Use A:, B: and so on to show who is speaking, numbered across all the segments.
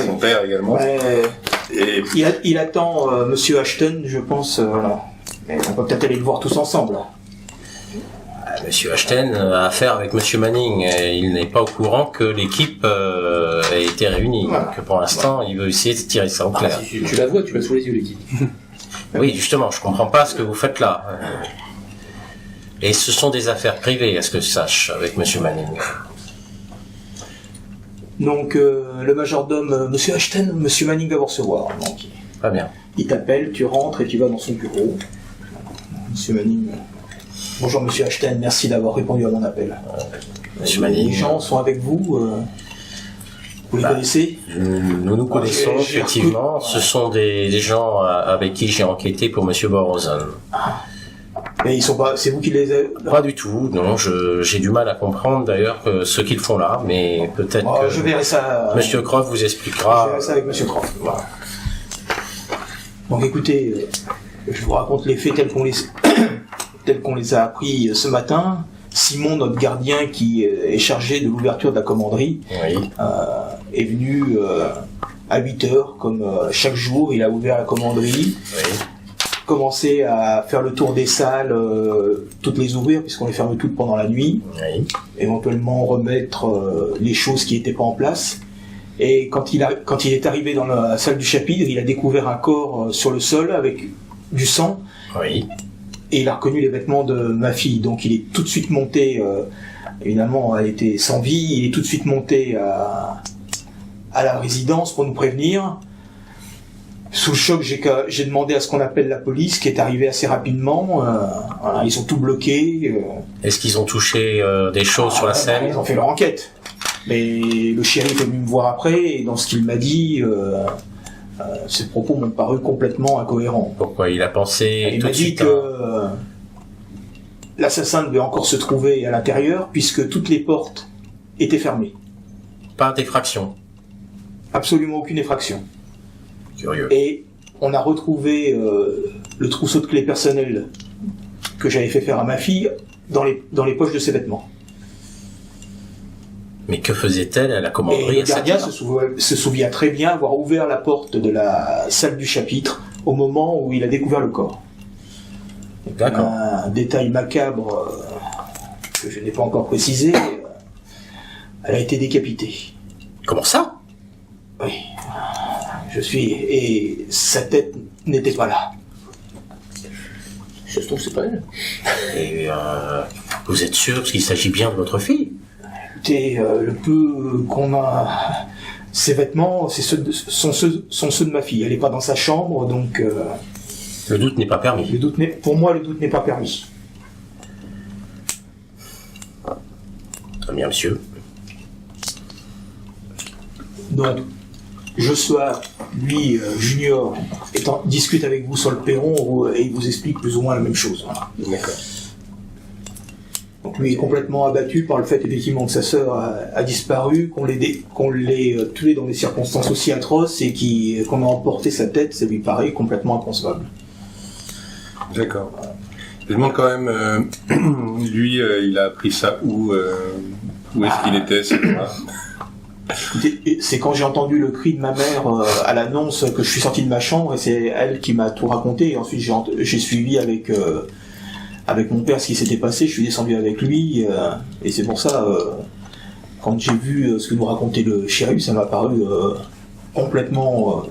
A: Son père également.
B: Et... Il attend Monsieur Ashton, je pense. Voilà. Mais on peut peut-être aller le voir tous ensemble.
C: Monsieur Ashton a affaire avec Monsieur Manning et il n'est pas au courant que l'équipe a été réunie. Voilà. Donc pour l'instant, il veut essayer de tirer ça au clair.
D: Si tu la vois, tu l'as sous les yeux, l'équipe.
C: Oui, justement, je comprends pas ce que vous faites là. Et ce sont des affaires privées, à ce que je sache, avec Monsieur Manning.
B: Donc le majordome, Monsieur Ashton, Monsieur Manning va vous recevoir. Donc,
C: très bien.
B: Il t'appelle, tu rentres et tu vas dans son bureau. Monsieur Manning. Bonjour Monsieur Ashton, merci d'avoir répondu à mon appel.
C: Monsieur Manning.
B: Les gens sont avec vous. Vous les connaissez?
C: Nous connaissons effectivement. Ce sont des gens avec qui j'ai enquêté pour Monsieur Borozan.
B: Mais ils sont pas. C'est vous qui les avez.
C: Pas du tout. Non, j'ai du mal à comprendre d'ailleurs ce qu'ils font là, mais peut-être que.
B: Je verrai ça.
C: Monsieur Croft vous expliquera.
B: Je verrai ça avec Monsieur Croft. Voilà. Donc écoutez, je vous raconte les faits tels qu'on les a appris ce matin. Simon, notre gardien qui est chargé de l'ouverture de la commanderie,
C: oui.
B: Est venu à 8h, comme chaque jour, il a ouvert la commanderie.
C: Oui.
B: Commencer à faire le tour des salles, toutes les ouvrir puisqu'on les ferme toutes pendant la nuit,
C: oui.
B: Éventuellement remettre les choses qui n'étaient pas en place. Et quand il est arrivé dans la salle du chapitre, il a découvert un corps sur le sol avec du sang,
C: oui.
B: Et il a reconnu les vêtements de ma fille. Donc il est tout de suite monté, évidemment elle était sans vie, il est tout de suite monté à la résidence pour nous prévenir. Sous le choc, j'ai demandé à ce qu'on appelle la police, qui est arrivée assez rapidement. Voilà, ils ont tout bloqué.
C: Est-ce qu'ils ont touché des choses sur la scène?
B: Ils ont fait leur enquête. Mais le shérif est venu me voir après, et dans ce qu'il m'a dit, ses propos m'ont paru complètement incohérents.
C: Pourquoi? Il a pensé
B: il m'a dit que l'assassin devait encore se trouver à l'intérieur, puisque toutes les portes étaient fermées.
C: Pas d'effraction?
B: Absolument aucune effraction.
C: Curieux.
B: Et on a retrouvé le trousseau de clés personnelles que j'avais fait faire à ma fille dans les poches de ses vêtements.
C: Mais que faisait-elle à la commanderie?
B: Et le gardien se souvient très bien avoir ouvert la porte de la salle du chapitre au moment où il a découvert le corps.
C: D'accord.
B: Un détail macabre que je n'ai pas encore précisé, elle a été décapitée.
C: Comment ça?
B: Oui. Et sa tête n'était pas là.
D: Ça se trouve, c'est pas elle.
C: Et vous êtes sûr qu'il s'agit bien de votre fille?
B: Écoutez, le peu qu'on a... Ses vêtements, sont ceux de ma fille. Elle n'est pas dans sa chambre, donc...
C: Le doute n'est pas permis.
B: Pour moi, le doute n'est pas permis.
C: Très bien, monsieur.
B: Donc, Joshua, lui, Junior, discute avec vous sur le perron et il vous explique plus ou moins la même chose. Voilà.
C: D'accord.
B: Donc lui est complètement abattu par le fait effectivement que sa sœur a disparu, qu'on l'ait tué dans des circonstances aussi atroces et qu'on a emporté sa tête, ça lui paraît complètement inconcevable.
A: D'accord. Je demande quand même, lui, il a appris ça où est-ce qu'il était,
B: c'est quand j'ai entendu le cri de ma mère à l'annonce que je suis sorti de ma chambre et c'est elle qui m'a tout raconté et ensuite j'ai suivi avec mon père ce qui s'était passé, je suis descendu avec lui et c'est pour ça quand j'ai vu ce que nous racontait le shérif, ça m'a paru complètement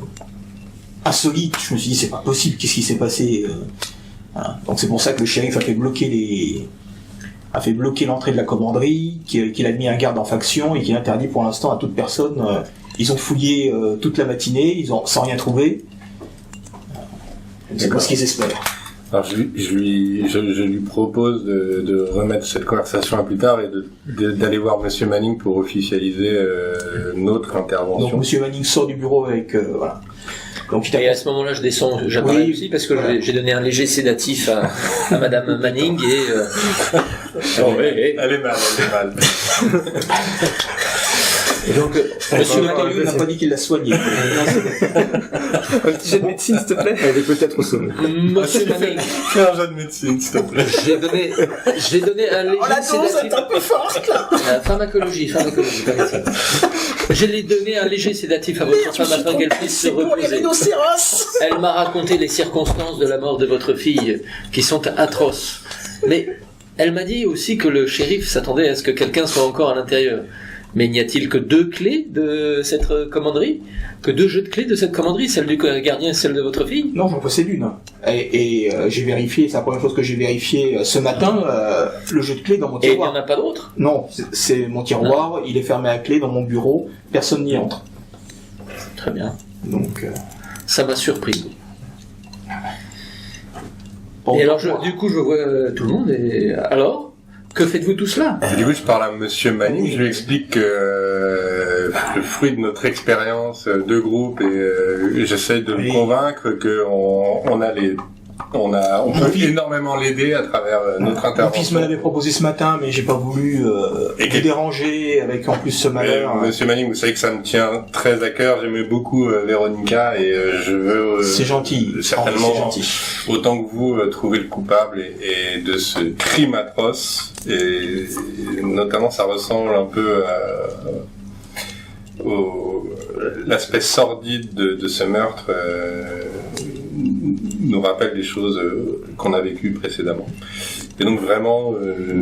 B: insolite. Je me suis dit c'est pas possible, qu'est-ce qui s'est passé voilà. Donc c'est pour ça que le shérif a fait bloquer l'entrée de la commanderie, qu'il a mis un garde en faction et qu'il interdit pour l'instant à toute personne. Ils ont fouillé toute la matinée, sans rien trouver. C'est pas ce qu'ils espèrent.
A: Alors je lui propose de remettre cette conversation à plus tard et d'aller voir Monsieur Manning pour officialiser notre intervention.
B: Donc Monsieur Manning sort du bureau avec voilà. Donc
D: Et à ce moment-là, je descends, j'apparais
B: Oui.
D: aussi parce que j'ai donné un léger sédatif à Madame Manning et
A: Elle est mal.
B: Et donc Monsieur Manning n'a pas dit qu'il l'a soigné.
E: Un petit jet de médecine, s'il te plaît. Elle est peut-être au sommet.
D: Monsieur Manning,
A: Fais un jeu de médecine, s'il te plaît.
D: j'ai donné un léger sédatif.
B: un peu forte là.
D: Pharmacologie, pas médecine. J'ai donné un léger sédatif à votre femme afin qu'elle puisse se reposer. Elle m'a raconté les circonstances de la mort de votre fille, qui sont atroces. Mais elle m'a dit aussi que le shérif s'attendait à ce que quelqu'un soit encore à l'intérieur. Mais n'y a-t-il que 2 clés de cette commanderie? Que 2 jeux de clés de cette commanderie? Celle du gardien et celle de votre fille?
B: Non, j'en possède une. Et j'ai vérifié, c'est la première chose que j'ai vérifié ce matin, le jeu de clés dans mon
D: Et il n'y
B: tiroir.
D: en a pas d'autres?
B: Non, c'est mon tiroir, il est fermé à clé dans mon bureau, personne n'y entre.
D: Très bien.
B: Donc,
D: Ça m'a surpris.
B: bon,
D: Et alors,
B: moi,
D: du coup, je vois tout le monde, et alors que faites-vous tout cela?
A: Et du coup, je parle à Monsieur Manning, je lui explique que le fruit de notre expérience de groupe et j'essaie de le
B: Oui.
A: convaincre que on peut énormément l'aider à travers notre
B: mon fils me l'avait
A: intervention.
B: proposé ce matin, mais j'ai pas voulu
A: Et
B: le déranger avec en plus ce malheur.
A: Monsieur Manning, vous savez que ça me tient très à cœur. J'aimais beaucoup Véronica et je veux
B: C'est gentil.
A: certainement
B: C'est gentil.
A: autant que vous trouver le coupable et de ce crime atroce. Et notamment, ça ressemble un peu l'aspect sordide de ce meurtre. Nous rappelle des choses qu'on a vécues précédemment. Et donc vraiment,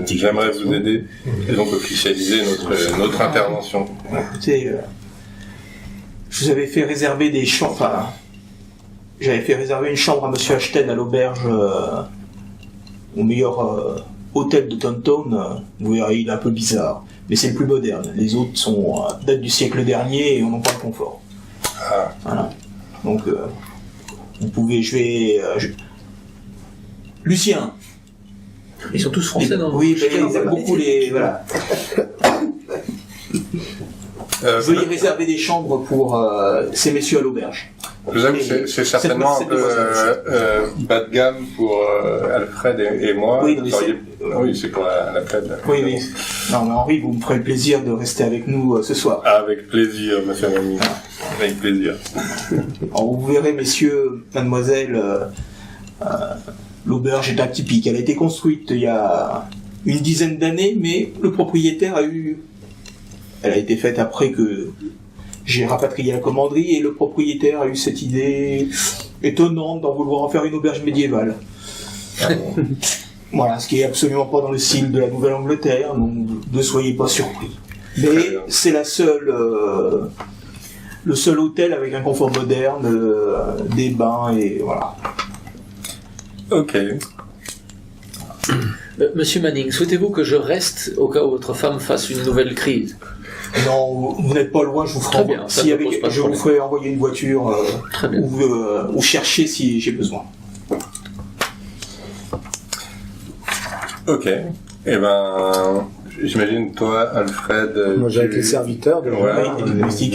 A: j'aimerais vous aider et donc officialiser notre intervention.
B: Écoutez, je vous avais fait réserver des chambres. Enfin, j'avais fait réserver une chambre à Monsieur Ashton à l'auberge, au meilleur hôtel de Downtown. Vous verrez, il est un peu bizarre, mais c'est le plus moderne. Les autres sont datent du siècle dernier et on n'en pas de confort.
A: Ah.
B: Voilà. Donc, vous pouvez, Lucien.
D: Ils sont tous français, non?
B: Oui, mais ils aiment beaucoup les. Voilà. Veuillez réserver des chambres pour ces messieurs à l'auberge.
A: Je vous avoue que c'est certainement un
B: cette
A: peu
B: demoiselle.
A: bas de gamme pour Alfred et moi.
B: Oui, mais
A: Oui, c'est pour la fête.
B: Oui, oui. Non, mais Henri, vous me ferez le plaisir de rester avec nous ce soir.
A: Avec plaisir, monsieur Mamie. Avec plaisir.
B: Alors, vous verrez, messieurs, mademoiselle, l'auberge est atypique. Elle a été construite il y a une dizaine d'années, mais le propriétaire elle a été faite après que j'ai rapatrié la commanderie, et le propriétaire a eu cette idée étonnante d'en vouloir en faire une auberge médiévale. Voilà, ce qui est absolument pas dans le style de la Nouvelle-Angleterre, donc ne soyez pas surpris. Mais c'est le seul hôtel avec un confort moderne, des bains et voilà.
A: Ok.
D: Monsieur Manning, souhaitez-vous que je reste au cas où votre femme fasse une nouvelle crise?
B: Non, vous n'êtes pas loin, je vous ferai
D: Très bien, ça ne pose pas de
B: je vous
D: problème.
B: ferai envoyer une voiture
D: Très bien.
B: ou chercher si j'ai besoin.
A: Ok. Eh ben, j'imagine toi, Alfred.
F: Moi, j'ai avec les serviteurs. déjà.
A: Ouais.
B: Si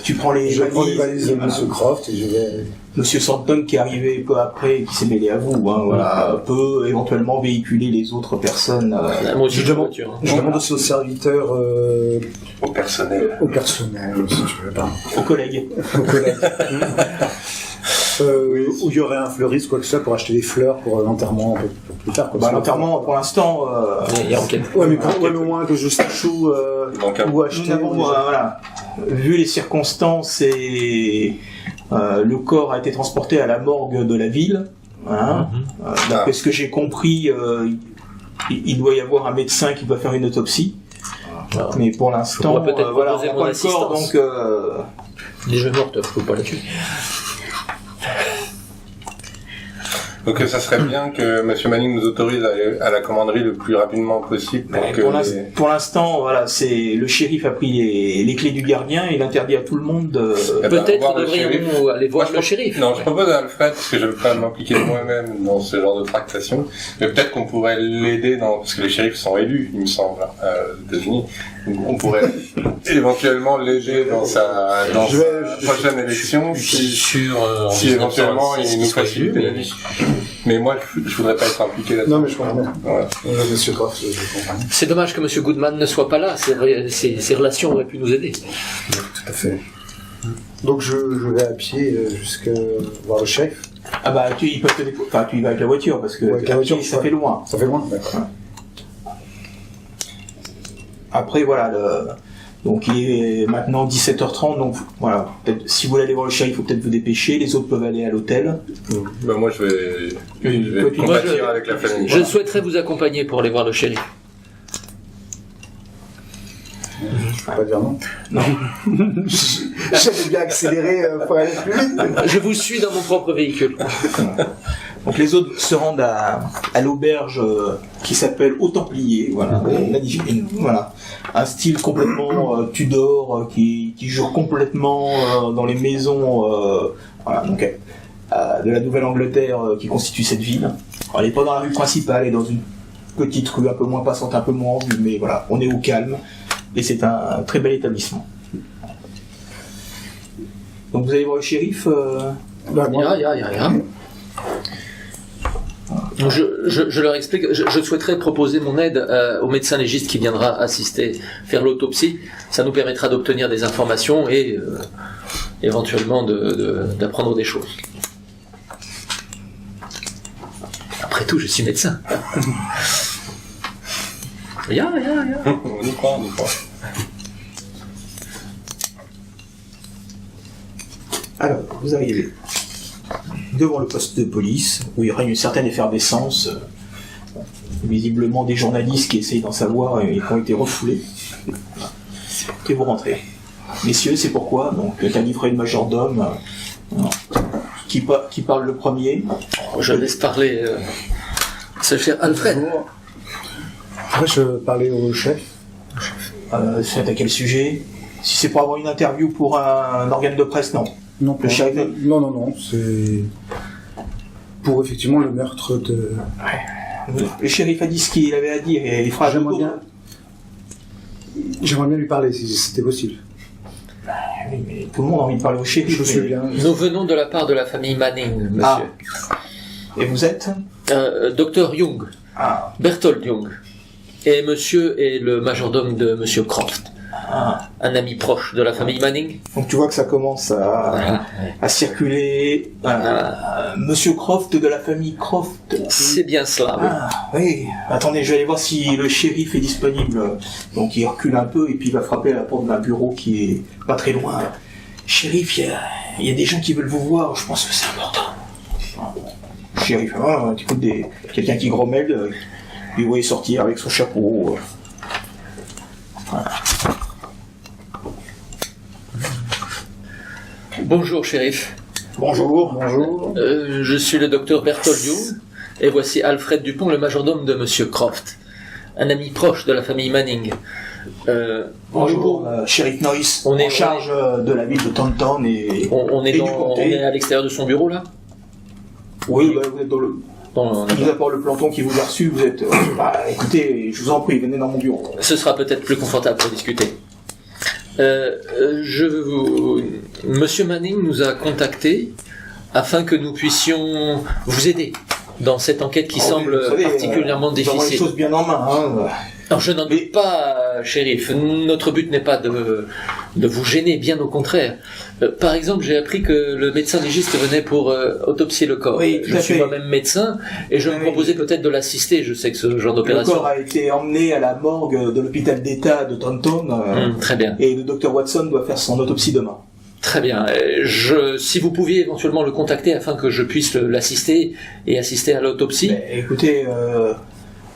B: tu prends les
F: Je prends les valises de
B: voilà.
F: M. Croft et je vais.
B: Monsieur Thornton qui est arrivé peu après et qui s'est mêlé à vous, hein, voilà, peut éventuellement véhiculer les autres personnes.
D: Moi aussi,
F: Je
D: j'ai une
F: demande-
D: voiture.
F: Je demande aussi aux serviteurs,
A: Au personnel.
F: au personnel, si tu veux pas,
B: aux collègues.
F: aux collègues. Où il y aurait un fleuriste, quoi que ce soit, pour acheter des fleurs pour l'enterrement un peu plus tard. Quoi.
B: Bah, l'enterrement, pour l'instant,
D: Il y a enquête.
F: Ouais, mais au moins que je sache où
B: nous
F: acheter.
B: avons, voilà, vu les circonstances et le corps a été transporté à la morgue de la ville. Hein. D'après ce que j'ai compris, il doit y avoir un médecin qui va faire une autopsie.
D: Voilà.
B: Mais pour l'instant,
D: Je pourrais peut-être
B: voilà, on
D: proposer
B: n'a
D: mon
B: pas le corps,
D: assistance.
B: donc
D: Les jeux mortes, je peux pas là-dessus.
A: Donc ça serait bien que Monsieur Manning nous autorise à la commanderie le plus rapidement possible.
B: Pour l'instant, voilà, c'est le shérif a pris les clés du gardien et il interdit à tout le monde de...
D: Peut-être devrions-nous aller voir le shérif.
A: Non, je propose à Alfred, parce que je ne veux pas m'impliquer moi-même dans ce genre de tractation, mais peut-être qu'on pourrait l'aider parce que les shérifs sont élus, il me semble, aux États-Unis. Donc on pourrait éventuellement l'aider dans sa prochaine élection. Si éventuellement il nous facilite. Mais moi, je voudrais pas être impliqué là-dedans.
F: Non, mais je comprends bien.
A: Ouais.
F: Monsieur Croft, je comprends.
D: C'est dommage que M. Goodman ne soit pas là. Ces relations auraient pu nous aider.
F: Tout à fait. Donc je vais à pied jusqu'à voir le chef.
B: Ah bah ils peuvent te déposer. Enfin, tu y vas avec la voiture parce que
F: avec la voiture,
B: ça fait loin.
F: Ça fait loin, d'accord.
B: Après voilà, donc il est maintenant 17h30, donc voilà. Peut-être, si vous voulez aller voir le shérif, il faut peut-être vous dépêcher. Les autres peuvent aller à l'hôtel.
A: Bah moi je vais compatir avec la famille.
D: Je souhaiterais vous accompagner pour aller voir le shérif.
F: Je peux pas dire non.
B: Non.
F: J'avais bien accéléré pour aller plus vite.
D: Je vous suis dans mon propre véhicule.
B: Donc les autres se rendent à l'auberge qui s'appelle Au Templier, voilà, magnifique, voilà, un style complètement Tudor qui jure complètement dans les maisons, voilà, donc de la Nouvelle-Angleterre qui constitue cette ville. Alors, elle n'est pas dans la rue principale, elle est dans une petite rue un peu moins passante, un peu moins en vue, mais voilà, on est au calme et c'est un très bel établissement. Donc vous allez voir le shérif.
D: Ya. Je leur explique, je souhaiterais proposer mon aide au médecin légiste qui viendra assister, faire l'autopsie. Ça nous permettra d'obtenir des informations et éventuellement d'apprendre des choses. Après tout, je suis médecin. Ya.
A: On y croit.
B: Alors, vous arrivez devant le poste de police, où il règne une certaine effervescence, visiblement des journalistes qui essayent d'en savoir et qui ont été refoulés. Et vous rentrez. Messieurs, c'est pourquoi, donc, le livré de majordome, qui parle le premier.
D: Je laisse parler ce cher Alfred.
F: Après, je parlais au chef.
B: C'est à quel sujet? Si c'est pour avoir une interview pour un organe de presse, non.
F: Non, non, c'est pour effectivement le meurtre de...
B: Ouais. Le shérif a dit ce qu'il avait à dire et les phrases...
F: J'aimerais bien lui parler si c'était possible.
B: Oui, mais tout le monde a envie de parler au shérif.
F: Je sais bien.
D: Nous venons de la part de la famille Manning, monsieur.
B: Ah. Et vous êtes
D: Dr Young, Berthold Young. Et monsieur est le majordome de monsieur Croft. Un ami proche de la famille Manning.
B: Donc tu vois que ça commence à circuler. Monsieur Croft de la famille Croft.
D: C'est bien cela.
B: Oui. Attendez, je vais aller voir si le shérif est disponible. Donc il recule un peu et puis il va frapper à la porte d'un bureau qui est pas très loin. Shérif, il y a des gens qui veulent vous voir. Je pense que c'est important. Shérif, tu écoutes quelqu'un qui grommelle. Puis vous voyez sortir avec son chapeau. Voilà.
D: Bonjour, shérif.
B: Bonjour.
D: Je suis le docteur Berthold Young, et voici Alfred Dupont, le majordome de monsieur Croft, un ami proche de la famille Manning.
B: Bonjour, shérif Norris, en charge de la ville de Taunton et
D: on est à l'extérieur de son bureau, là?
B: Oui, vous êtes dans le... Mis à part le planton qui vous a reçu, vous êtes... écoutez, je vous en prie, venez dans mon bureau.
D: Ce sera peut-être plus confortable pour discuter. Monsieur Manning nous a contactés afin que nous puissions vous aider dans cette enquête qui semble particulièrement difficile.
B: Vous avez les choses bien en main, hein.
D: Alors je n'en doute pas, shérif. Notre but n'est pas de vous gêner, bien au contraire. Par exemple, j'ai appris que le médecin légiste venait pour autopsier le corps.
B: Oui,
D: je suis moi-même médecin et je me proposais peut-être de l'assister. Je sais que ce genre d'opération...
B: Le corps a été emmené à la morgue de l'hôpital d'État de Taunton.
D: Très bien.
B: Et le docteur Watson doit faire son autopsie demain.
D: Très bien. Si vous pouviez éventuellement le contacter afin que je puisse l'assister et assister à l'autopsie.
B: Écoutez...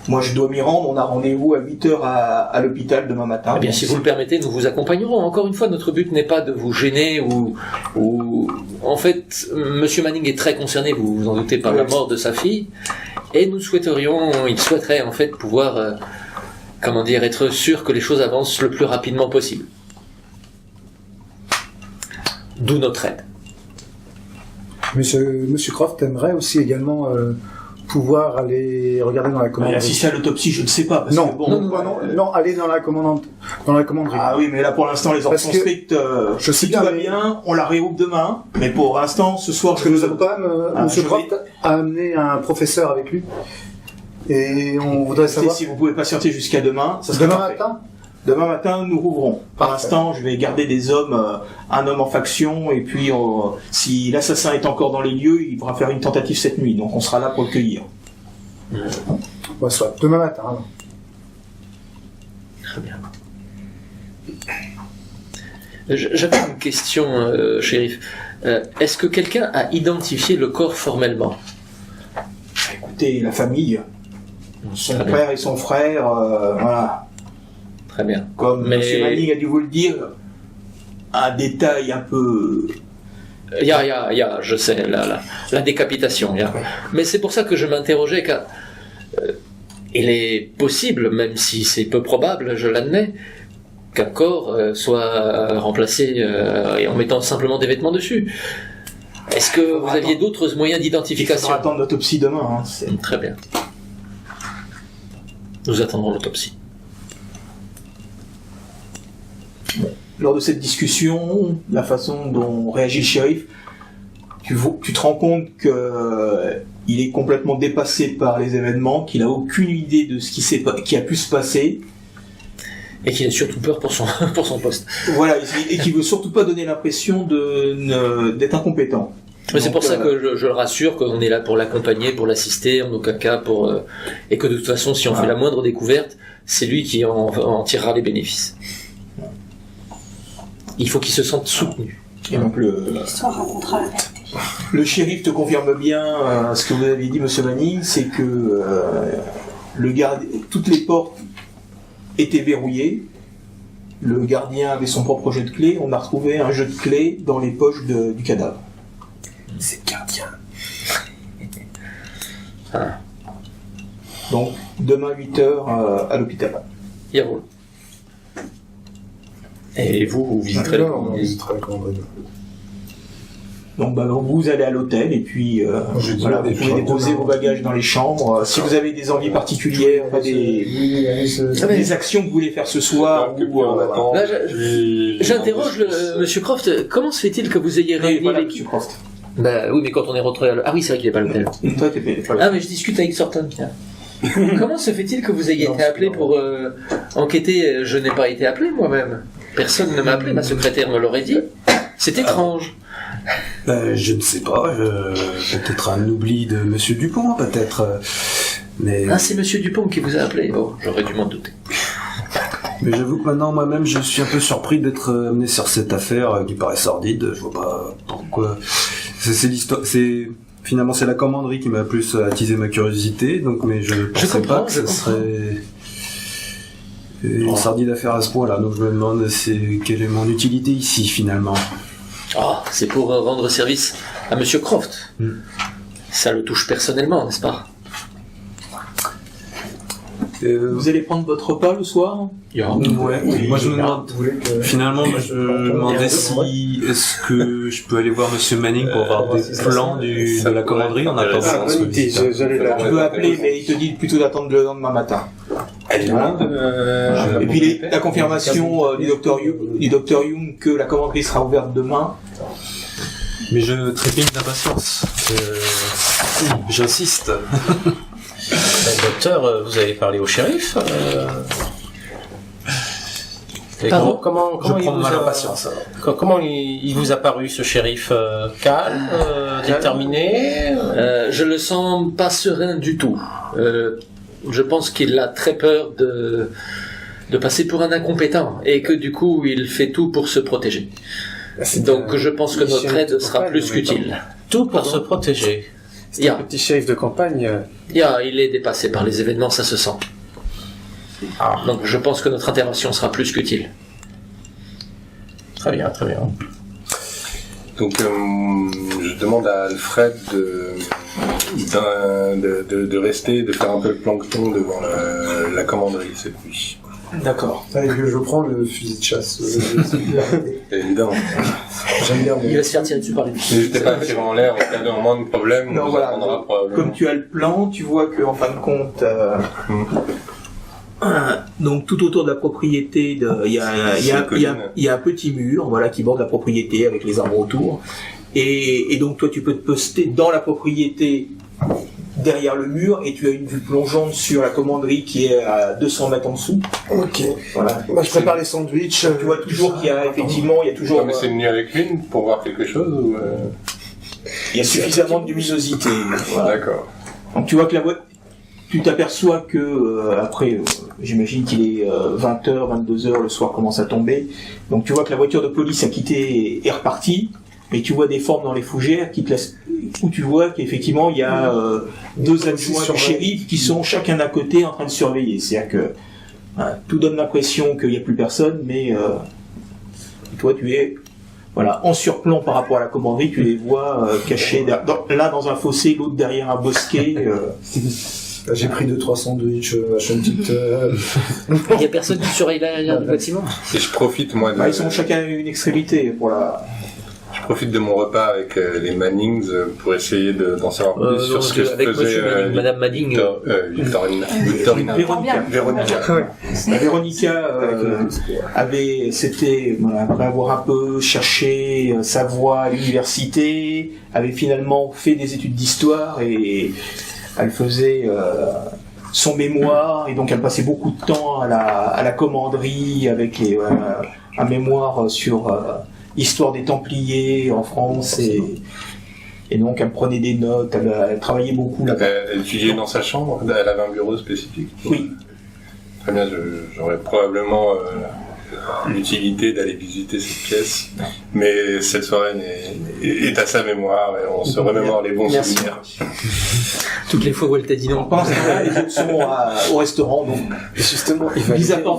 B: Moi, je dois m'y rendre. On a rendez-vous à 8h à l'hôpital demain matin.
D: Eh bien, si vous le permettez, nous vous accompagnerons. Encore une fois, notre but n'est pas de vous gêner ou en fait, Monsieur Manning est très concerné, vous vous en doutez, par la mort de sa fille, et il souhaiterait en fait pouvoir, être sûr que les choses avancent le plus rapidement possible. D'où notre aide.
F: Monsieur Croft aimerait aussi également pouvoir aller regarder dans la commanderie.
B: Assister à l'autopsie, je ne sais pas. Parce
F: Non,
B: que bon,
F: non, aller dans la commanderie.
B: Ah oui, mais là pour l'instant les ordres sont stricts.
F: Je sais
B: si tout va bien, on la réouvre demain. Mais pour l'instant, ce soir,
F: parce que nous avons quand même Monsieur Croft a amené un professeur avec lui. Et on voudrait savoir
B: si vous pouvez patienter jusqu'à demain. Ça
F: demain
B: parfait.
F: matin.
B: Demain matin, nous rouvrons. Pour l'instant, je vais garder des hommes, un homme en faction, et puis si l'assassin est encore dans les lieux, il pourra faire une tentative cette nuit. Donc on sera là pour le cueillir.
F: Bon, soit demain matin. Alors.
D: Très bien. J'avais une question, shérif. Est-ce que quelqu'un a identifié le corps formellement?
B: Écoutez, la famille, son père et son frère, voilà.
D: Très bien.
B: Comme M. Manning a dû vous le dire, un détail un peu...
D: Il y a, je sais, la décapitation. Mais c'est pour ça que je m'interrogeais, car il est possible, même si c'est peu probable, je l'admets, qu'un corps soit remplacé et en mettant simplement des vêtements dessus. Est-ce que vous aviez d'autres moyens d'identification?
B: Il faudra attendre l'autopsie demain.
D: Très bien. Nous attendrons l'autopsie.
B: Lors de cette discussion, la façon dont réagit le shérif, tu te rends compte qu'il est complètement dépassé par les événements, qu'il n'a aucune idée de ce qui a pu se passer.
D: Et qu'il a surtout peur pour son poste.
B: Voilà, et qu'il veut surtout pas donner l'impression d'être incompétent.
D: Mais c'est pour ça que je le rassure qu'on est là pour l'accompagner, pour l'assister, en aucun cas et que de toute façon, si on fait la moindre découverte, c'est lui qui en tirera les bénéfices. Il faut qu'il se sente soutenu.
B: Et donc le shérif te confirme bien ce que vous avez dit, Monsieur Manning, c'est que toutes les portes étaient verrouillées. Le gardien avait son propre jeu de clés. On a retrouvé un jeu de clés dans les poches du cadavre.
F: C'est le gardien.
B: Donc demain 8h à l'hôpital.
D: Il roule. Et vous visiterez le
F: commanderie.
B: Donc vous allez à l'hôtel et puis vous pouvez déposer vos bagages dans les chambres. Si vous avez des envies particulières, des actions que vous voulez faire ce soir,
D: j'interroge Monsieur Croft. Comment se fait-il que vous ayez réuni l'équipe?
B: Croft.
D: Oui, mais quand on est rentré à oui, c'est vrai qu'il n'est pas à l'hôtel. Mais je discute avec Sorton. Comment se fait-il que vous ayez été appelé pour enquêter? Je n'ai pas été appelé moi-même. Personne ne m'a appelé, ma secrétaire me l'aurait dit. C'est étrange.
G: Je ne sais pas, peut-être un oubli de Monsieur Dupont, peut-être. Mais...
D: c'est Monsieur Dupont qui vous a appelé. Oh, j'aurais dû m'en douter.
G: Mais j'avoue que maintenant, moi-même, je suis un peu surpris d'être amené sur cette affaire qui paraît sordide. Je vois pas pourquoi. C'est l'histoire. Finalement, c'est la commanderie qui m'a plus attisé ma curiosité. Donc, mais je pensais pas que ce serait une sordide affaire à ce point-là. Donc, je me demande quelle est mon utilité ici, finalement.
D: C'est pour rendre service à Monsieur Croft. Ça le touche personnellement, n'est-ce pas?
B: Vous allez prendre votre repas le soir?
G: Moi je me demande, finalement, je me demandais si est-ce que je peux aller voir Monsieur Manning pour avoir des plans de la commanderie en attendant.
B: Tu peux appeler, mais il te dit plutôt d'attendre le lendemain matin. Et puis la confirmation du docteur Young que la commanderie sera ouverte demain.
G: Mais je trépigne d'impatience. J'insiste.
C: Docteur, vous avez parlé au shérif comment il vous a paru, ce shérif? Calme, déterminé?
D: Je le sens pas serein du tout. Je pense qu'il a très peur de passer pour un incompétent et que du coup il fait tout pour se protéger. Donc je pense que notre aide sera plus qu'utile.
C: Tout pour se protéger.
E: C'est un petit shérif de campagne.
D: Il est dépassé par les événements, ça se sent. Donc je pense que notre intervention sera plus qu'utile.
C: Très bien, très bien.
A: Donc je demande à Alfred de rester, de faire un peu le plancton devant la commanderie cette nuit.
B: D'accord.
F: Allez, je prends le fusil de chasse.
A: Évidemment.
F: J'aime bien.
D: Il va se faire tirer dessus par les biches.
A: N'hésitez pas à tirer en l'air, en cas de moins de problème,
B: Non,
A: on vous
B: voilà.
A: attendra probablement.
B: Comme tu as le plan, tu vois que en fin de compte, donc tout autour de la propriété, il y a un petit mur, voilà, qui borde la propriété avec les arbres autour. Et donc toi, tu peux te poster dans la propriété derrière le mur et tu as une vue plongeante sur la commanderie qui est à 200 mètres en dessous.
F: Ok.
B: Voilà.
F: Moi, je prépare les sandwichs.
B: Tu vois toujours qu'il y a effectivement, il y a toujours.
A: Non, mais c'est venu avec lune pour voir quelque chose ou
B: Il y a suffisamment de luminosité. Voilà.
A: D'accord.
B: Donc tu vois que tu t'aperçois que après, j'imagine qu'il est 20h, 22h, le soir commence à tomber. Donc tu vois que la voiture de police a quitté et est repartie. Mais tu vois des formes dans les fougères qui te laissent, où tu vois qu'effectivement il y a deux adjoints du shérif qui sont chacun d'un côté en train de surveiller. C'est-à-dire que tout donne l'impression qu'il n'y a plus personne, mais toi tu es en surplomb par rapport à la commanderie, tu les vois cachés l'un dans un fossé, l'autre derrière un bosquet.
F: J'ai pris 2-3 sandwichs, une petite.
D: Il n'y a personne qui surveille l'arrière du bâtiment.
A: Et je profite moi de.
B: Ils sont chacun à une extrémité pour la.
A: Je profite de mon repas avec les Mannings pour essayer d'en savoir plus sur ce que faisait
D: Madame Manning.
A: Victorina.
B: Véronica. Véronica après avoir un peu cherché sa voie à l'université, avait finalement fait des études d'histoire et elle faisait son mémoire et donc elle passait beaucoup de temps à la commanderie avec un mémoire sur l'histoire des Templiers en France et donc elle prenait des notes, elle travaillait beaucoup là-bas.
A: Elle étudiait dans sa chambre, elle avait un bureau spécifique.
B: Oui.
A: Très bien, j'aurais probablement l'utilité d'aller visiter cette pièce, mais cette soirée est à sa mémoire et on se remémore les bons souvenirs.
D: Toutes les fois où elle t'a dit non.
B: On pense que les autres sont au restaurant, donc
E: justement, il
B: mis à part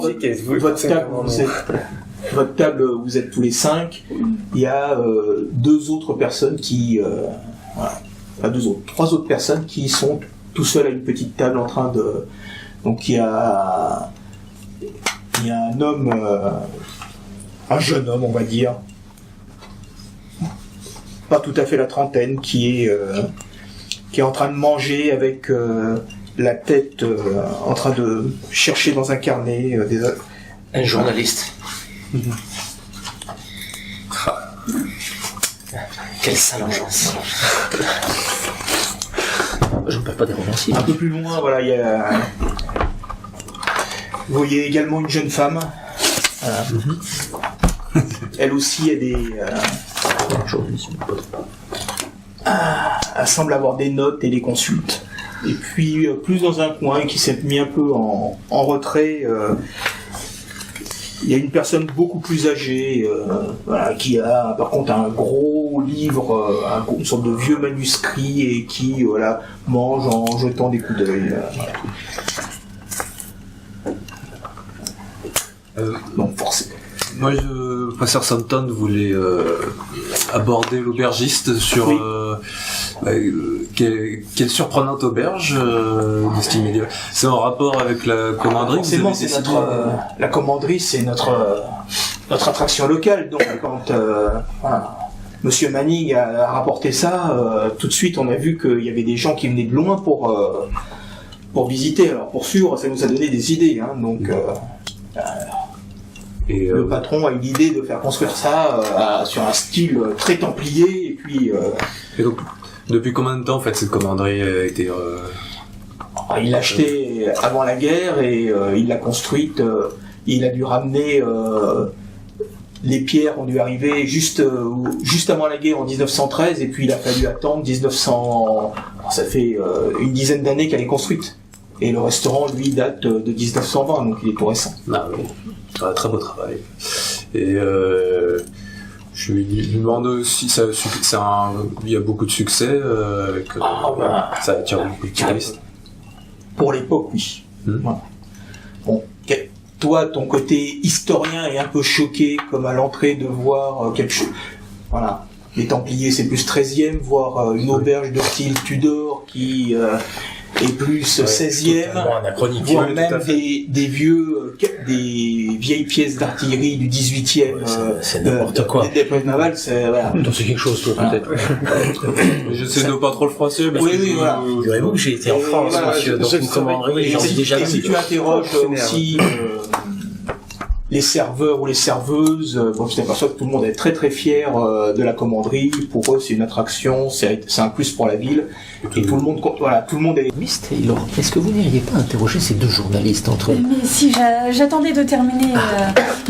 B: votre table, vous êtes tous les 5. Il y a trois autres personnes qui sont tout seuls à une petite table en train de. Donc il y a un homme, un jeune homme, on va dire, pas tout à fait la trentaine, qui est en train de manger avec la tête en train de chercher dans un carnet
D: un journaliste. Quelle sale engeance. Je ne parle pas des romanciers.
B: Un peu plus loin, voilà, il y a. Vous voyez également une jeune femme. Elle aussi a des. Elle semble avoir des notes et des consultes. Et puis, plus dans un coin, qui s'est mis un peu en retrait, il y a une personne beaucoup plus âgée, qui a par contre un gros livre, une sorte de vieux manuscrit, et qui mange en jetant des coups d'œil. Donc forcément.
G: Moi, le professeur Sampton voulait aborder l'aubergiste sur quelle surprenante auberge d'estimé. C'est en rapport avec la commanderie.
B: Forcément, c'est la commanderie, c'est notre attraction locale. Donc quand Monsieur Manning a rapporté ça, tout de suite on a vu qu'il y avait des gens qui venaient de loin pour visiter. Alors pour sûr, ça nous a donné des idées. Donc le patron a eu l'idée de faire construire ça sur un style très templier. Et puis.
G: Et donc, depuis combien de temps en fait cette commanderie a été
B: il l'a achetée avant la guerre et il l'a construite. Il a dû ramener les pierres ont dû arriver juste avant la guerre en 1913 et puis il a fallu attendre 1900. Ça fait une dizaine d'années qu'elle est construite. Et le restaurant, lui, date de 1920, donc il est tout récent.
G: Ah oui, un très beau travail. Et je lui demande si il y a beaucoup de succès avec. Ça attire beaucoup de touristes.
B: Pour l'époque, oui. Voilà. Bon, toi, ton côté historien est un peu choqué, comme à l'entrée, de voir quelque chose. Voilà. Les Templiers, c'est plus 13e, voire une auberge de style Tudor qui est plus 16e,
C: anachronique,
B: voire même des vieilles pièces d'artillerie du 18e.
C: C'est n'importe quoi.
B: Des pièces navales, c'est voilà.
D: Donc c'est quelque chose, toi, peut-être.
G: J'essaie de pas trop le français.
B: Oui, voilà.
C: Figurez-vous que j'ai été en France,
B: voilà,
C: monsieur, dans une commanderie, j'en ai déjà
B: Et si
C: vu.
B: tu interroges aussi les serveurs ou les serveuses, bon, je t'aperçois que tout le monde est très très fier de la commanderie. Pour eux, c'est une attraction, c'est un plus pour la ville. Et tout le monde est...
D: Miss Taylor, est-ce que vous n'iriez pas interroger ces deux journalistes entre eux?
H: Mais si, j'attendais de terminer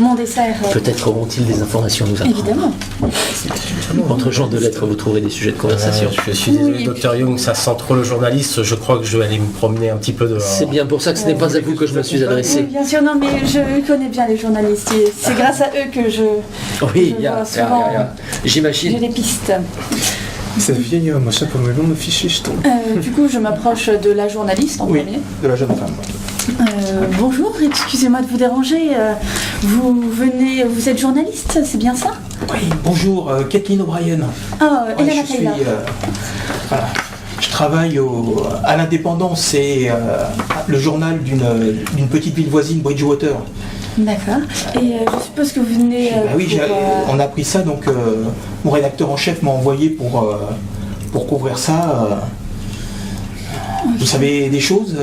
H: mon dessert.
D: Peut-être auront-ils des informations à nous apprendre.
H: Évidemment.
D: Entre gens de lettres, vous trouverez des sujets de conversation.
C: Je suis désolé,
H: Oui.
C: Dr Young, ça sent trop le journaliste. Je crois que je vais aller me promener un petit peu dehors.
D: C'est bien pour ça que ce n'est pas à vous que je me suis
H: Oui,
D: adressé.
H: bien sûr, non, mais je connais bien les journalistes. Et c'est grâce à eux que je
D: Oui,
H: je vois souvent, j'ai
D: j'imagine.
H: des pistes.
E: C'est vieil homme, à chaque fois, me fichier, je tombe.
H: Du coup, je m'approche de la journaliste en
B: Oui,
H: premier.
B: de la jeune femme.
H: Bonjour, excusez-moi de vous déranger. Vous êtes journaliste, c'est bien ça?
B: Oui, bonjour, Kathleen O'Brien.
H: Ah,
B: Ouais,
H: Elena
B: je suis,
H: Taylor.
B: voilà. Je travaille à l'Indépendance, c'est le journal d'une petite ville voisine, Bridgewater.
H: D'accord. Et je suppose que vous venez.
B: Bah oui, on a appris ça, donc mon rédacteur en chef m'a envoyé pour couvrir ça. Vous savez des choses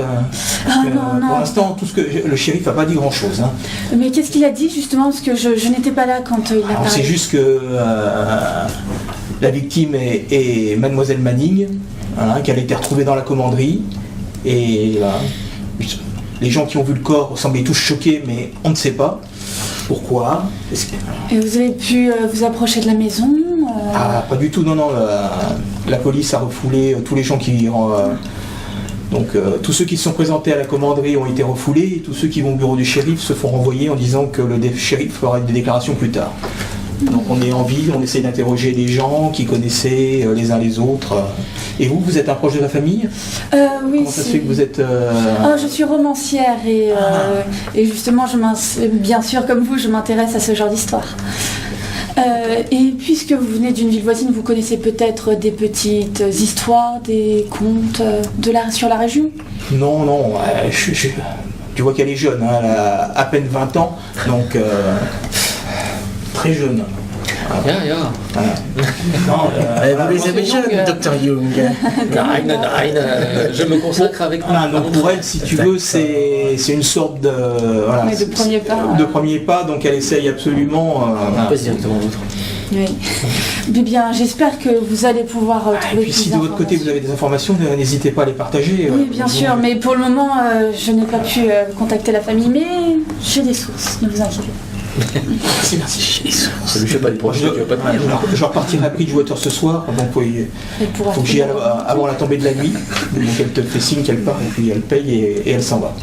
B: parce que,
H: non.
B: Pour l'instant, tout ce que le shérif n'a pas dit grand-chose. Hein.
H: Mais qu'est-ce qu'il a dit justement? Parce que je n'étais pas là quand il a
B: Alors,
H: parlé.
B: c'est juste que la victime est Mademoiselle Manning, hein, qu'elle a été retrouvée dans la commanderie. Et les gens qui ont vu le corps semblaient tous choqués, mais on ne sait pas pourquoi.
H: Et vous avez pu vous approcher de la maison
B: Ah, pas du tout, non. La police a refoulé tous les gens qui... donc tous ceux qui se sont présentés à la commanderie ont été refoulés, et tous ceux qui vont au bureau du shérif se font renvoyer en disant que le shérif fera des déclarations plus tard. Donc on est en ville, on essaie d'interroger des gens qui connaissaient les uns les autres. Et vous êtes un proche de la famille?
H: Oui,
B: Comment ça se fait que vous êtes...
H: je suis romancière et justement, bien sûr, comme vous, je m'intéresse à ce genre d'histoire. Et puisque vous venez d'une ville voisine, vous connaissez peut-être des petites histoires, des contes sur la région?
B: Non, tu vois qu'elle est jeune, hein, elle a à peine 20 ans, donc très jeune.
D: Ja.
B: Non,
C: Vous les aimez jeunes, Dr Young.
D: Je me consacre avec
B: voilà, donc pour elle, si tu veux, c'est une sorte de... Voilà,
H: Mais de premier pas.
B: de premier pas, donc elle essaye absolument...
D: Pas directement l'autre.
H: Oui. Mais bien, j'espère que vous allez pouvoir
B: Et
H: trouver
B: puis
H: plus
B: si de votre côté vous avez des informations, n'hésitez pas à les partager.
H: Oui, bien sûr, mais pour le moment, je n'ai pas pu contacter la famille, mais j'ai des sources, ne vous inquiétez pas.
B: Merci.
D: Ça lui fait pas de projet, tu vas pas te dire.
B: Je repartirai à Bridgewater ce soir, donc oui,
H: Elle pourra
B: faut que j'y aille avant la tombée de la nuit. Donc elle te fait signe qu'elle part et puis elle paye et elle s'en va.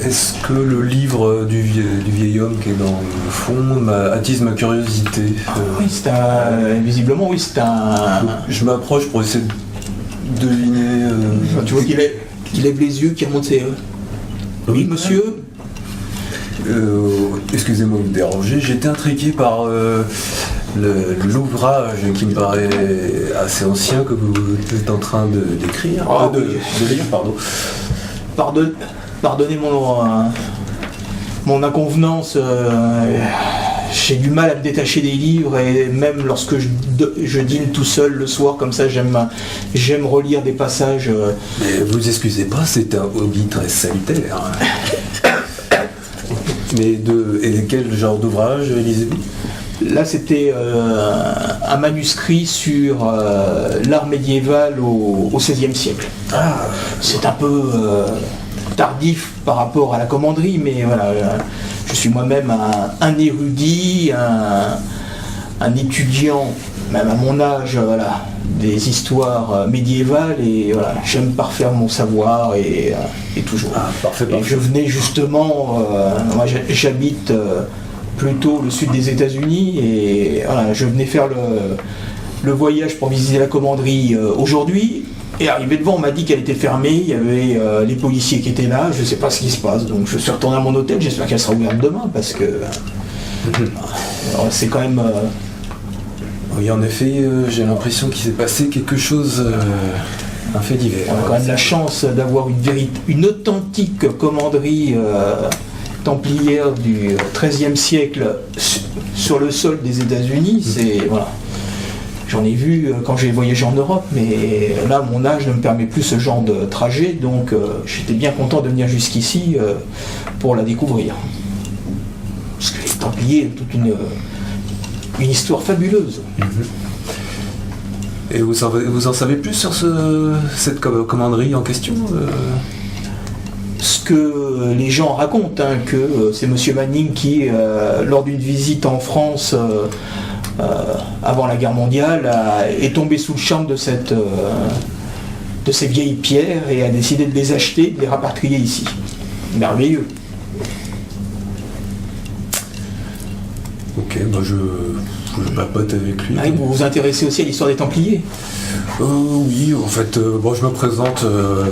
G: Est-ce que le livre du vieil homme qui est dans le fond attise ma curiosité?
B: Oui, visiblement, oui, c'est un...
G: Je m'approche pour essayer de deviner...
B: Tu vois qu'il lève les yeux, qu'il remonte ses... Oui, monsieur.
G: Excusez-moi de vous déranger, j'étais intrigué par l'ouvrage qui me paraît assez ancien que vous êtes en train d'écrire, de lire, pardon.
B: Pardonnez mon inconvenance, j'ai du mal à me détacher des livres et même lorsque je dîne tout seul le soir comme ça, j'aime relire des passages.
G: Mais vous excusez pas, c'est un hobby très salutaire. Mais et quel genre d'ouvrage lisez-vous?
B: Là, c'était un manuscrit sur l'art médiéval au XVIe siècle. C'est un peu tardif par rapport à la commanderie, mais voilà, je suis moi-même un érudit, un étudiant, même à mon âge, voilà, des histoires médiévales, et voilà, j'aime parfaire mon savoir et toujours.
G: Parfait.
B: Et je venais justement, moi j'habite plutôt le sud des États-Unis, et voilà, je venais faire le voyage pour visiter la commanderie aujourd'hui. Et arrivé devant, on m'a dit qu'elle était fermée, il y avait les policiers qui étaient là, je ne sais pas ce qui se passe, donc je suis retourné à mon hôtel, j'espère qu'elle sera ouverte demain, parce que c'est quand même
G: Oui, en effet, j'ai l'impression qu'il s'est passé quelque chose, un fait divers.
B: On a quand même la chance d'avoir une authentique commanderie templière du XIIIe siècle sur le sol des États-Unis. C'est voilà. J'en ai vu quand j'ai voyagé en Europe, mais là, mon âge ne me permet plus ce genre de trajet, donc j'étais bien content de venir jusqu'ici pour la découvrir. Parce que les Templiers ont toute une histoire fabuleuse.
G: Et vous en savez plus sur cette commanderie en question
B: Ce que les gens racontent, hein, que c'est Monsieur Manning qui, lors d'une visite en France avant la guerre mondiale, est tombé sous le charme de ces vieilles pierres et a décidé de les acheter, de les rapatrier ici. Merveilleux.
G: Ok, bah je papote avec lui.
B: Ah, vous vous intéressez aussi à l'histoire des Templiers?
G: Oui, en fait, je me présente,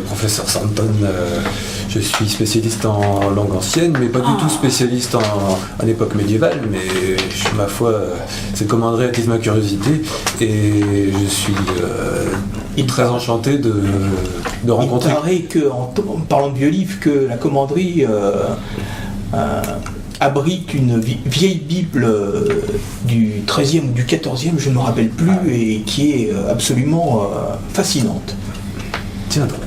G: professeur Santon. Je suis spécialiste en langue ancienne, mais pas du tout spécialiste en époque médiévale. Mais ma foi, cette commanderie attise ma curiosité et je suis très enchanté de rencontrer.
B: Il paraît que, en parlant de vieux livres, que la commanderie abrite une vieille Bible du 13e ou du 14e, je ne me rappelle plus, et qui est absolument fascinante.
G: Tiens donc.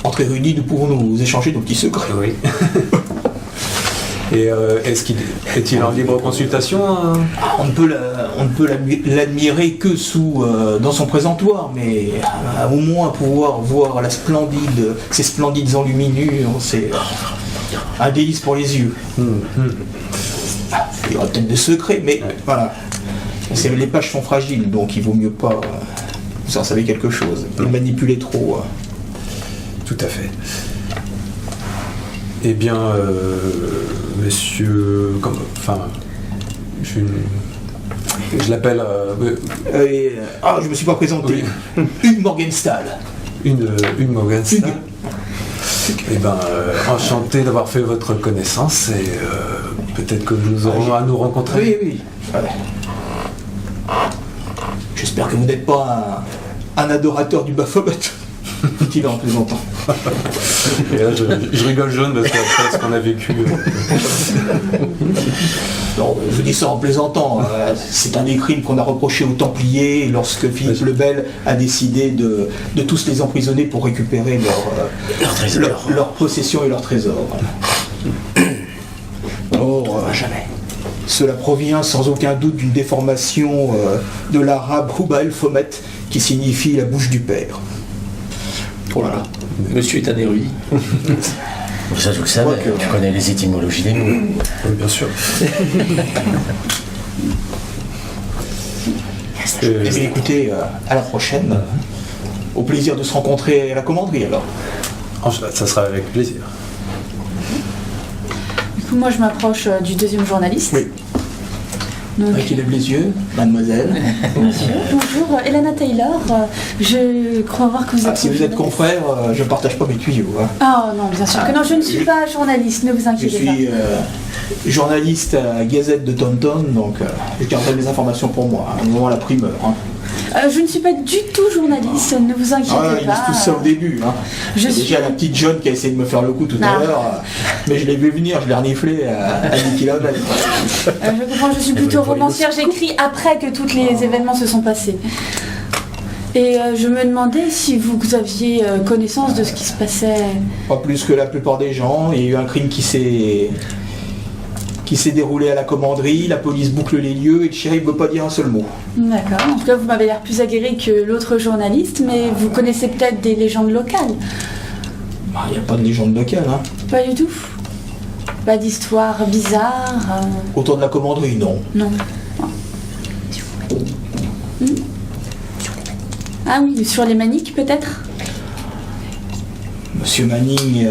B: Entre érudits, nous pouvons nous échanger nos petits secrets.
G: Oui. Et est-il en libre consultation
B: On ne peut l'admirer que dans son présentoir, mais au moins pouvoir voir ces splendides enluminures, c'est un délice pour les yeux. Il y aura peut-être des secrets, mais voilà. Les pages sont fragiles, donc il vaut mieux pas. Vous en savez quelque chose. Ne manipuler trop.
G: Tout à fait. Eh bien, monsieur... je l'appelle...
B: je me suis pas présenté. Hugues Morgenstern.
G: Hugues Morgenstern. Eh bien, enchanté d'avoir fait votre connaissance et peut-être que nous aurons à nous rencontrer.
B: Oui. Ouais. J'espère que vous n'êtes pas un adorateur du Baphomet. Dit-il en plaisantant.
G: Et là, je rigole jaune parce qu'après ce qu'on a vécu.
B: Non, je dis ça en plaisantant. C'est un des crimes qu'on a reproché aux Templiers lorsque Philippe le Bel a décidé de tous les emprisonner pour récupérer leur possession et leur trésor. Jamais. Cela provient sans aucun doute d'une déformation de l'arabe Rouba el Fomet, qui signifie la bouche du père.
D: Oh là là, monsieur est un érudit.
C: Ça, je le savais, tu connais les étymologies des mots.
G: Oui, bien sûr.
B: Écoutez, à la prochaine. Au plaisir de se rencontrer à la commanderie, alors.
G: Ça sera avec plaisir.
H: Du coup, moi, je m'approche du deuxième journaliste.
B: Oui.
H: Donc,
B: qui lève les yeux, mademoiselle.
H: Monsieur, bonjour, Elana Taylor. Je crois voir que vous êtes...
B: Si vous êtes confrère, je ne partage pas mes tuyaux. Hein.
H: Ah non, bien sûr que non, je ne suis pas journaliste, ne vous inquiétez pas.
B: Je suis journaliste à Gazette de Taunton, donc je garderai les informations pour moi, au moment la primeur. Hein.
H: Je ne suis pas du tout journaliste, ne vous inquiétez pas.
B: Ils disent tout ça au début. Hein. Déjà la petite John qui a essayé de me faire le coup tout à l'heure, mais je l'ai vu venir, je l'ai reniflé à 10 km.
H: Je comprends, je suis plutôt romancière, j'écris après que tous les événements se sont passés. Et je me demandais si vous aviez connaissance de ce qui se passait.
B: Pas plus que la plupart des gens. Il y a eu un crime qui s'est déroulé à la commanderie, la police boucle les lieux et le shérif ne veut pas dire un seul mot.
H: D'accord. En tout cas, vous m'avez l'air plus aguerri que l'autre journaliste, mais vous connaissez peut-être des légendes locales.
B: Il n'y a pas de légende locale. Hein.
H: Pas du tout. Pas d'histoire bizarre.
B: Autour de la commanderie, non.
H: Non. Ah oui, sur les maniques peut-être.
B: Monsieur Manning,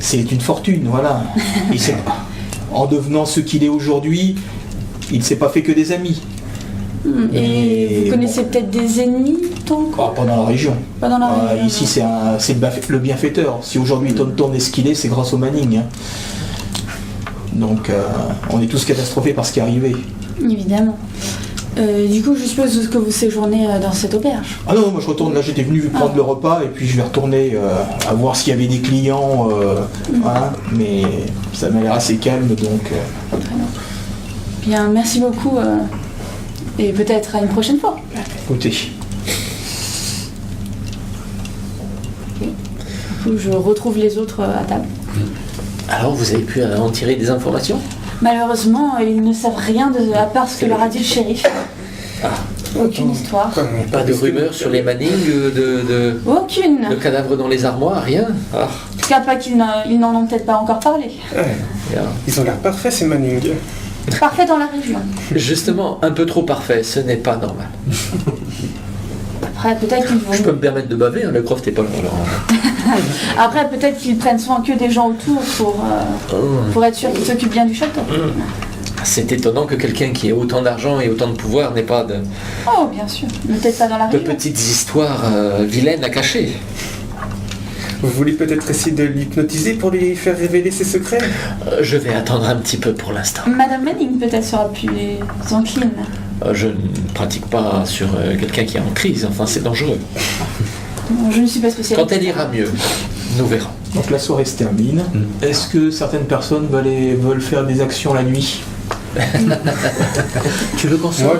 B: c'est une fortune, voilà. En devenant ce qu'il est aujourd'hui, il ne s'est pas fait que des amis.
H: Et vous connaissez peut-être des ennemis, donc
B: Pas dans la région.
H: Pas dans la région.
B: Ici, c'est le bienfaiteur. Si aujourd'hui Taunton est ce qu'il est, c'est grâce au Manning. Hein. Donc on est tous catastrophés par ce qui est arrivé.
H: Évidemment. Du coup, je suppose que vous séjournez dans cette auberge.
B: Ah non, moi je retourne, là j'étais venu prendre le repas et puis je vais retourner à voir s'il y avait des clients, voilà, mais ça m'a l'air assez calme donc...
H: Très bien. Bien, merci beaucoup et peut-être à une prochaine fois.
B: Écoutez.
H: Du coup, je retrouve les autres à table.
D: Alors, vous avez pu en tirer des informations?
H: Malheureusement, ils ne savent rien à part ce que leur a dit le shérif. Aucune histoire.
D: Pas de rumeurs sur les Manning,
H: Aucune.
D: de cadavres dans les armoires, rien?
H: En tout cas, pas qu'ils n'en ont peut-être pas encore parlé.
D: Bien.
E: Ils ont l'air parfaits, ces Manning.
H: Parfait dans la région.
D: Justement, un peu trop parfait, ce n'est pas normal.
H: Après, peut-être qu'ils vont...
D: Je peux me permettre de baver, hein, le Croft n'est pas là. Alors.
H: Après, peut-être qu'ils prennent soin que des gens autour pour être sûr qu'ils s'occupent bien du château.
D: C'est étonnant que quelqu'un qui ait autant d'argent et autant de pouvoir n'ait pas de
H: Oh, bien sûr. Peut-être pas dans la région.
D: petites histoires vilaines à cacher.
E: Vous voulez peut-être essayer de l'hypnotiser pour lui faire révéler ses secrets?
D: Je vais attendre un petit peu pour l'instant.
H: Madame Manning peut-être sera plus encline.
D: Je ne pratique pas sur quelqu'un qui est en crise, enfin c'est dangereux.
H: Non, je ne suis pas spécialiste.
D: Quand elle ira mieux, nous verrons.
B: Donc la soirée se termine. Est-ce que certaines personnes veulent faire des actions la nuit?
D: Tu veux qu'on se...
E: Moi,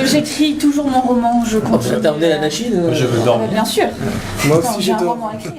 H: J'écris toujours mon roman, je
D: On
H: continue.
D: peut terminer la machine
A: Je veux dormir.
H: Bien sûr.
E: Moi
H: Non,
E: aussi,
H: j'ai
E: je
H: un
E: dors.
H: roman à écrire.